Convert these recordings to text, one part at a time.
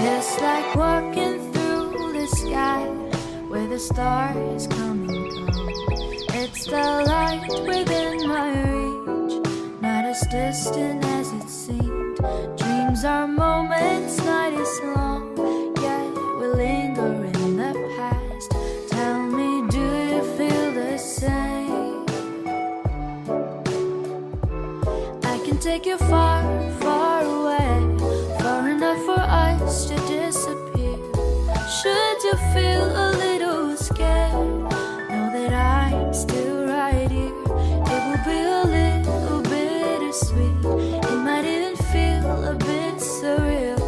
It's like walking through the sky where the stars come and go. It's the light within my reach, not as distant as it seemed. Dreams are moments, night is long, yet we linger in the past. Tell me, do you feel the same? I can take you far, far away, far enough for us to disappear. Should you feel a little scared, know that I'm still right here. It will be a little bittersweet, it might even feel a bit surreal.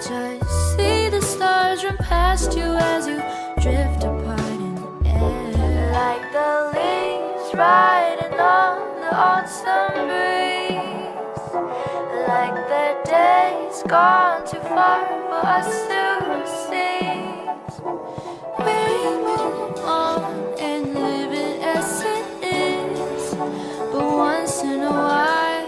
Just see the stars run past you as you drift apart in the air. Like the leaves riding on the autumn breeze, like the days gone too far for us to see. We move on and live it as it is, but once in a while,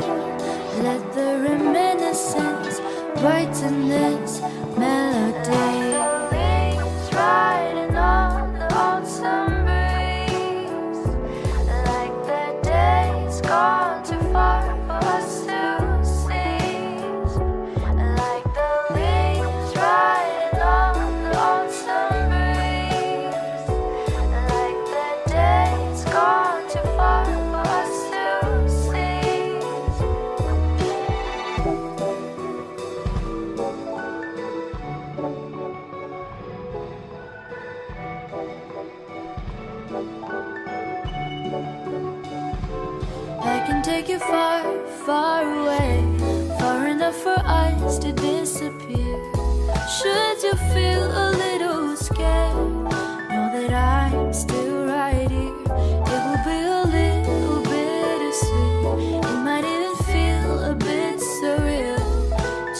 let the reminiscence brighten this melody. Like the leaves riding on the autumn breeze, like the days gone too far for us to seize. Like the leaves riding on the autumn breeze, like the days gone too far for us to seize. I can take you far, far away, far enough for us to disappear. Should you feel a little scared, know that I'm still right here. It will be a little bittersweet, it might even feel a bit surreal.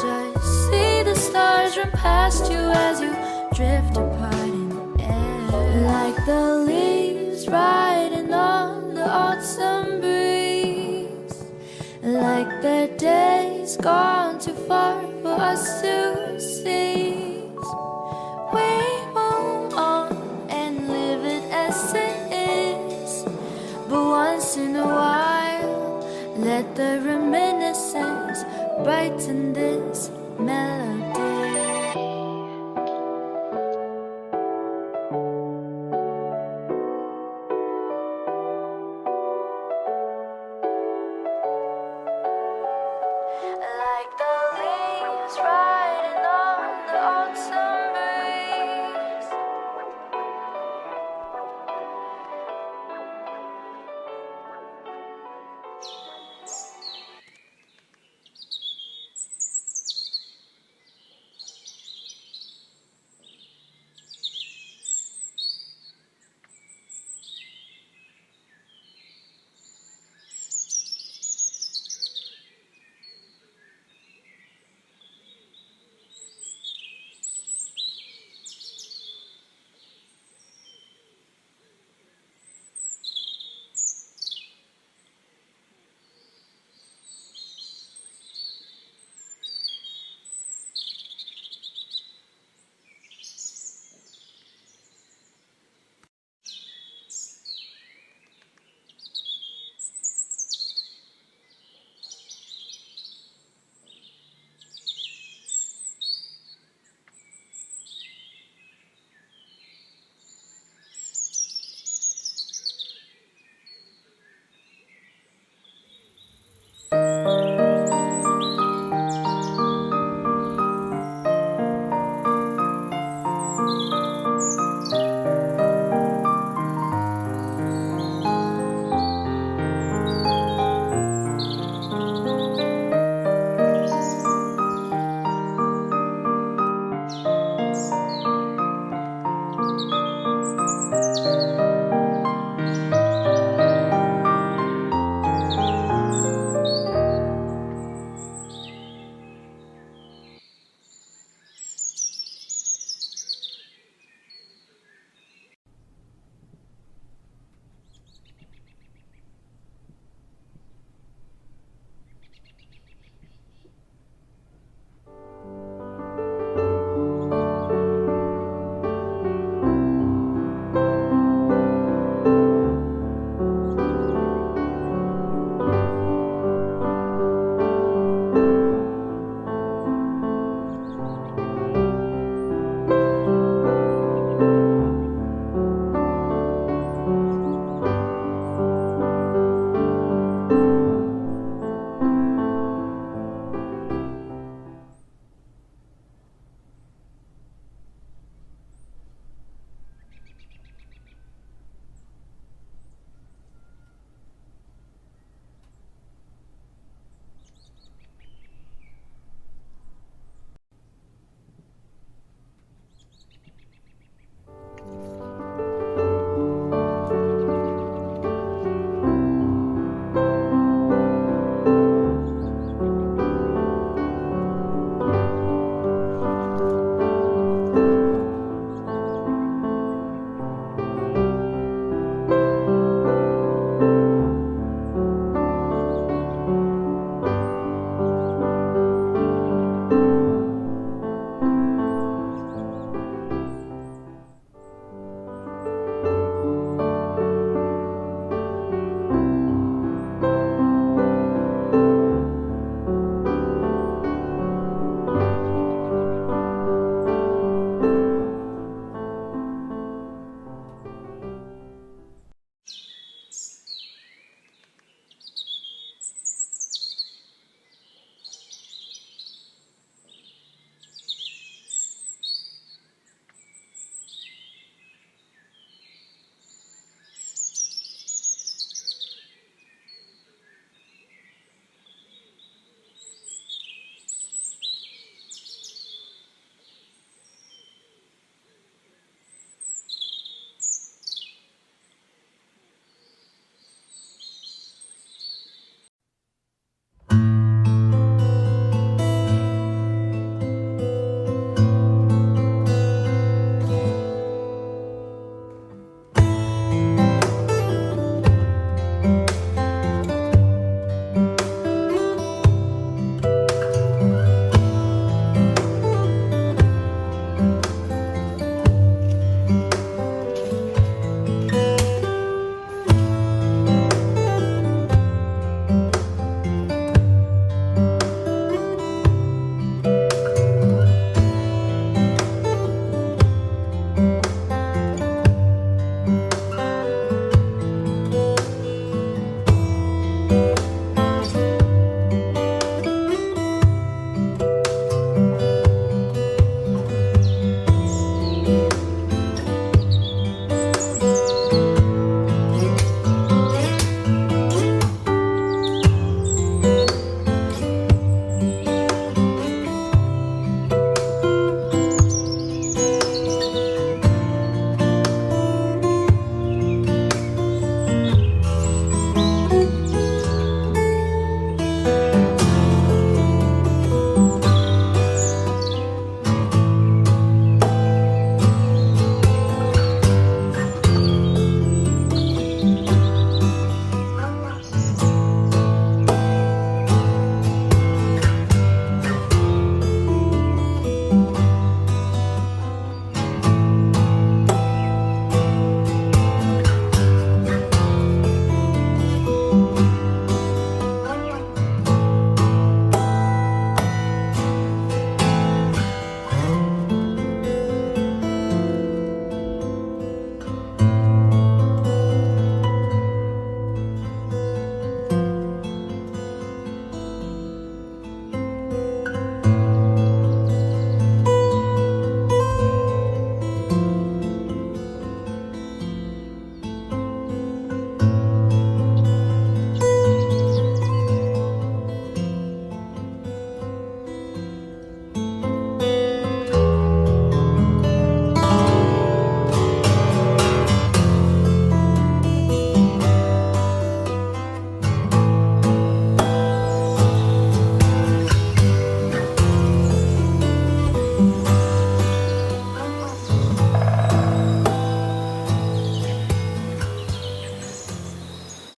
Just see the stars run past you as you drift apart in the air. Like the leaves riding on the autumn breeze, like the days gone too far for us to seize. We move on and live it as it is, but once in a while, let the reminiscence brighten this melody. Like the leaves riding on the autumn breeze.